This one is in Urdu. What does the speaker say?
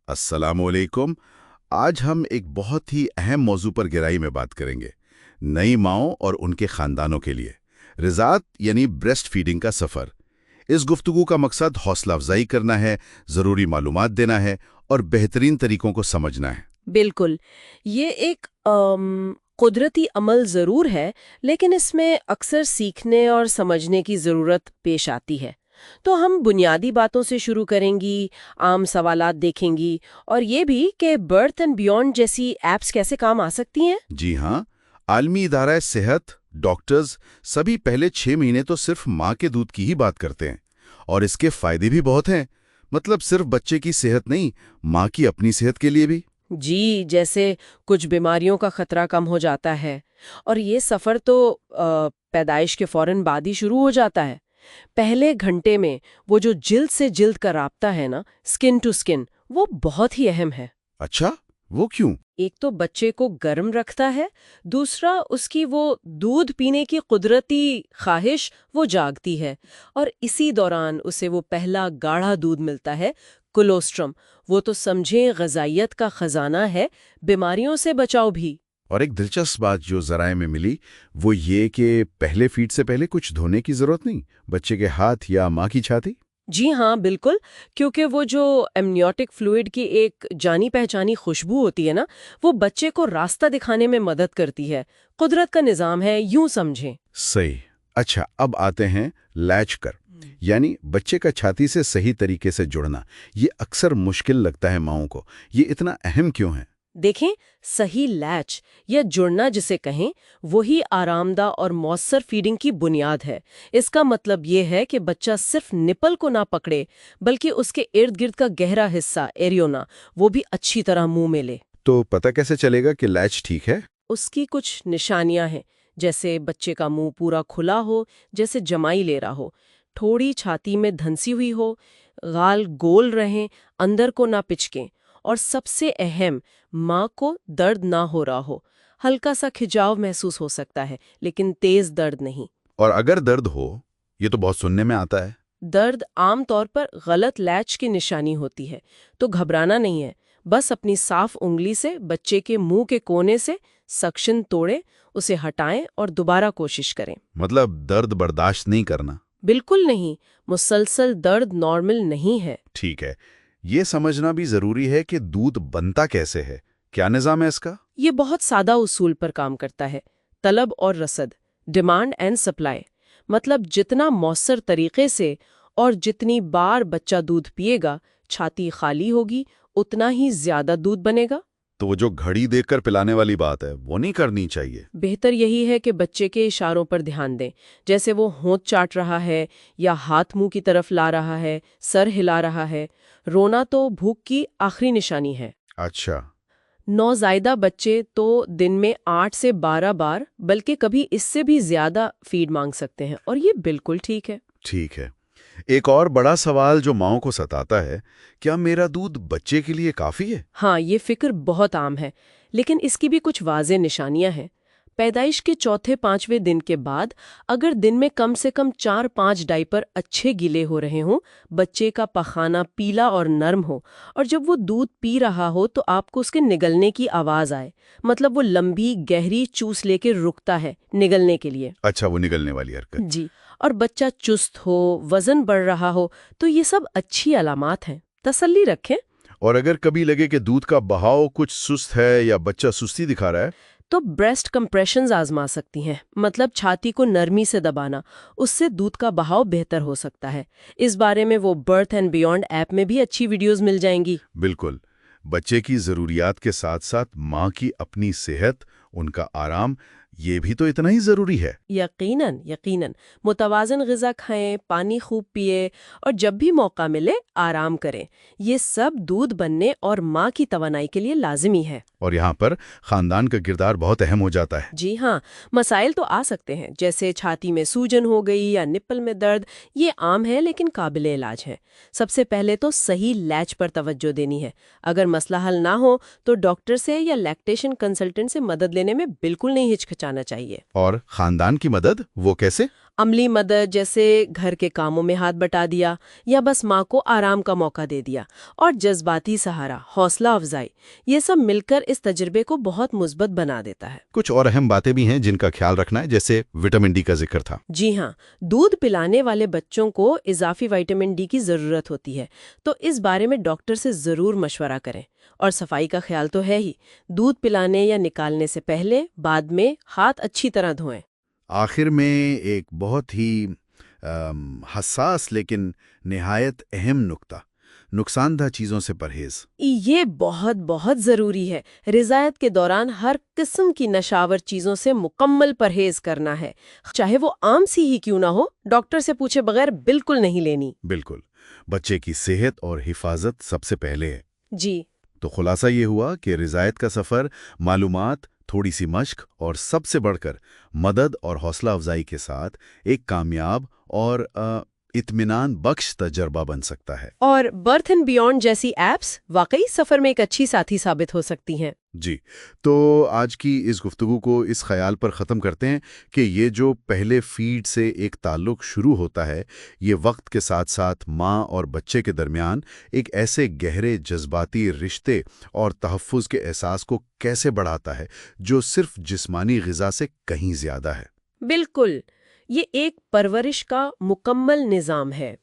السلام علیکم۔ آج ہم ایک بہت ہی اہم موضوع پر گہرائی میں بات کریں گے، نئی ماؤں اور ان کے خاندانوں کے لیے رضاعت یعنی بریسٹ فیڈنگ کا سفر۔ اس گفتگو کا مقصد حوصلہ افزائی کرنا ہے، ضروری معلومات دینا ہے اور بہترین طریقوں کو سمجھنا ہے۔ بالکل، یہ ایک قدرتی عمل ضرور ہے، لیکن اس میں اکثر سیکھنے اور سمجھنے کی ضرورت پیش آتی ہے۔ تو ہم بنیادی باتوں سے شروع کریں گی، عام سوالات دیکھیں گی، اور یہ بھی کہ برتھ اینڈ بیونڈ جیسی ایپس کیسے کام آ سکتی ہیں۔ جی ہاں، عالمی ادارہ صحت، ڈاکٹرز سبھی پہلے 6 مہینے تو صرف ماں کے دودھ کی ہی بات کرتے ہیں، اور اس کے فائدے بھی بہت ہیں۔ مطلب صرف بچے کی صحت نہیں، ماں کی اپنی صحت کے لیے بھی۔ جی، جیسے کچھ بیماریوں کا خطرہ کم ہو جاتا ہے، اور یہ سفر تو پیدائش کے فوراً بعد ہی شروع ہو جاتا ہے۔ پہلے گھنٹے میں وہ جو جلد سے جلد کا رابطہ ہے نا، سکن ٹو سکن، وہ بہت ہی اہم ہے۔ اچھا، وہ کیوں؟ ایک تو بچے کو گرم رکھتا ہے، دوسرا اس کی وہ دودھ پینے کی قدرتی خواہش وہ جاگتی ہے، اور اسی دوران اسے وہ پہلا گاڑھا دودھ ملتا ہے، کولوسٹرم۔ وہ تو سمجھیں غذائیت کا خزانہ ہے، بیماریوں سے بچاؤ بھی۔ اور ایک دلچسپ بات جو ذرائع میں ملی وہ یہ کہ پہلے فیڈ سے پہلے کچھ دھونے کی ضرورت نہیں، بچے کے ہاتھ یا ماں کی چھاتی۔ جی ہاں، بالکل، کیونکہ وہ جو ایمنیوٹک فلوئڈ کی ایک جانی پہچانی خوشبو ہوتی ہے نا، وہ بچے کو راستہ دکھانے میں مدد کرتی ہے۔ قدرت کا نظام ہے، یوں سمجھیں۔ صحیح۔ اچھا، اب آتے ہیں لیچ کر، یعنی بچے کا چھاتی سے صحیح طریقے سے جڑنا۔ یہ اکثر مشکل لگتا ہے ماؤں کو، یہ اتنا اہم کیوں ہے؟ دیکھیں، صحیح لیچ یا جڑنا جسے کہیں، وہی آرام دہ اور مؤثر فیڈنگ کی بنیاد ہے۔ اس کا مطلب یہ ہے کہ بچہ صرف نپل کو نہ پکڑے، بلکہ اس کے ارد گرد کا گہرا حصہ ایریونا وہ بھی اچھی طرح منہ میں لے۔ تو پتہ کیسے چلے گا کہ لیچ ٹھیک ہے؟ اس کی کچھ نشانیاں ہیں، جیسے بچے کا منہ پورا کھلا ہو، جیسے جمائی لے رہا ہو، تھوڑی چھاتی میں دھنسی ہوئی ہو، غال گول رہیں، اندر کو نہ پچکیں، اور سب سے اہم، ماں کو درد نہ ہو رہا ہو۔ ہلکا سا کھجاؤ محسوس ہو سکتا ہے، لیکن تیز درد نہیں۔ اور اگر درد ہو، یہ تو بہت سننے میں آتا ہے۔ درد عام طور پر غلط لیچ کی نشانی ہوتی ہے، تو گھبرانا نہیں ہے۔ بس اپنی صاف انگلی سے بچے کے منہ کے کونے سے سکشن توڑیں، اسے ہٹائیں اور دوبارہ کوشش کریں۔ مطلب درد برداشت نہیں کرنا؟ بالکل نہیں، مسلسل درد نارمل نہیں ہے۔ ٹھیک ہے، یہ سمجھنا بھی ضروری ہے کہ دودھ بنتا کیسے ہے، کیا نظام ہے اس کا؟ یہ بہت سادہ اصول پر کام کرتا ہے، طلب اور رسد، ڈیمانڈ اینڈ سپلائی۔ مطلب جتنا مؤثر طریقے سے اور جتنی بار بچہ دودھ پیے گا، چھاتی خالی ہوگی، اتنا ہی زیادہ دودھ بنے گا۔ تو وہ جو گھڑی دیکھ کر پلانے والی بات ہے وہ نہیں کرنی چاہیے۔ بہتر یہی ہے کہ بچے کے اشاروں پر دھیان دیں، جیسے وہ ہونٹ چاٹ رہا ہے یا ہاتھ منہ کی طرف لا رہا ہے، سر ہلا رہا ہے۔ رونا تو بھوک کی آخری نشانی ہے۔ اچھا۔ نوزائیدہ بچے تو دن میں 8 سے 12 بار، بلکہ کبھی اس سے بھی زیادہ فیڈ مانگ سکتے ہیں، اور یہ بالکل ٹھیک ہے۔ ٹھیک ہے۔ ایک اور بڑا سوال جو ماؤں کو ستاتا ہے، کیا میرا دودھ بچے کے لیے کافی ہے؟ ہاں، یہ فکر بہت عام ہے، لیکن اس کی بھی کچھ واضح نشانیاں ہیں۔ پیدائش کے چوتھے 5ویں دن کے بعد اگر دن میں کم سے کم 4-5 ڈائپر اچھے گیلے ہو رہے ہوں، بچے کا پخانہ پیلا اور نرم ہو، اور جب وہ دودھ پی رہا ہو تو آپ کو اس کے نگلنے کی آواز آئے، مطلب وہ لمبی گہری چوس لے کے رکتا ہے نگلنے کے لیے۔ اچھا، وہ نگلنے والی حرکت۔ جی، اور بچہ چست ہو، وزن بڑھ رہا ہو، تو یہ سب اچھی علامات ہیں، تسلی رکھیں۔ اور اگر کبھی لگے کہ دودھ کا بہاؤ کچھ سست ہے یا بچہ سستی دکھا رہا ہے، تو بریسٹ کمپریشنز آزما سکتی ہیں، مطلب چھاتی کو نرمی سے دبانا، اس سے دودھ کا بہاؤ بہتر ہو سکتا ہے۔ اس بارے میں وہ برتھ اینڈ بیونڈ ایپ میں بھی اچھی ویڈیوز مل جائیں گی۔ بالکل۔ بچے کی ضروریات کے ساتھ ساتھ ماں کی اپنی صحت، ان کا آرام، یہ بھی تو اتنا ہی ضروری ہے۔ یقیناً، یقیناً، متوازن غذا کھائیں، پانی خوب پیئے، اور جب بھی موقع ملے آرام کریں۔ یہ سب دودھ بننے اور ماں کی توانائی کے لیے لازمی ہے۔ اور یہاں پر خاندان کا کردار بہت اہم ہو جاتا ہے۔ جی ہاں، مسائل تو آ سکتے ہیں، جیسے چھاتی میں سوجن ہو گئی یا نپل میں درد۔ یہ عام ہے لیکن قابل علاج ہے۔ سب سے پہلے تو صحیح لیچ پر توجہ دینی ہے۔ اگر مسئلہ حل نہ ہو تو ڈاکٹر سے یا لیکٹیشن کنسلٹنٹ سے مدد لینے میں بالکل نہیں ہچکچانا چاہیے۔ اور خاندان کی مدد وہ کیسے؟ عملی مدد جیسے گھر کے کاموں میں ہاتھ بٹا دیا یا بس ماں کو آرام کا موقع دے دیا، اور جذباتی سہارا، حوصلہ افزائی، یہ سب مل کر اس تجربے کو بہت مثبت بنا دیتا ہے۔ کچھ اور اہم باتیں بھی ہیں جن کا خیال رکھنا ہے، جیسے وٹامن ڈی کا ذکر تھا۔ جی ہاں، دودھ پلانے والے بچوں کو اضافی وٹامن ڈی کی ضرورت ہوتی ہے، تو اس بارے میں ڈاکٹر سے ضرور مشورہ کریں۔ اور صفائی کا خیال تو ہے ہی، دودھ پلانے یا نکالنے سے پہلے بعد میں ہاتھ اچھی طرح دھوئیں۔ آخر میں ایک بہت ہی حساس لیکن نہایت اہم نقطہ، نقصان دہ چیزوں سے پرہیز۔ یہ بہت بہت ضروری ہے۔ رضاعت کے دوران ہر قسم کی نشاور چیزوں سے مکمل پرہیز کرنا ہے، چاہے وہ عام سی ہی کیوں نہ ہو، ڈاکٹر سے پوچھے بغیر بالکل نہیں لینی۔ بالکل، بچے کی صحت اور حفاظت سب سے پہلے ہے۔ جی تو خلاصہ یہ ہوا کہ رضاعت کا سفر معلومات، تھوڑی سی مشق اور سب سے بڑھ کر مدد اور حوصلہ افزائی کے ساتھ ایک کامیاب اور اطمینان بخش تجربہ بن سکتا ہے۔ اور برتھ اینڈ بیونڈ جیسی ایپس واقعی سفر میں ایک اچھی ساتھی ثابت ہو سکتی ہیں۔ جی، تو آج کی اس گفتگو کو اس خیال پر ختم کرتے ہیں کہ یہ جو پہلے فیڈ سے ایک تعلق شروع ہوتا ہے، یہ وقت کے ساتھ ساتھ ماں اور بچے کے درمیان ایک ایسے گہرے جذباتی رشتے اور تحفظ کے احساس کو کیسے بڑھاتا ہے جو صرف جسمانی غذا سے کہیں زیادہ ہے۔ بالکل، یہ ایک پرورش کا مکمل نظام ہے۔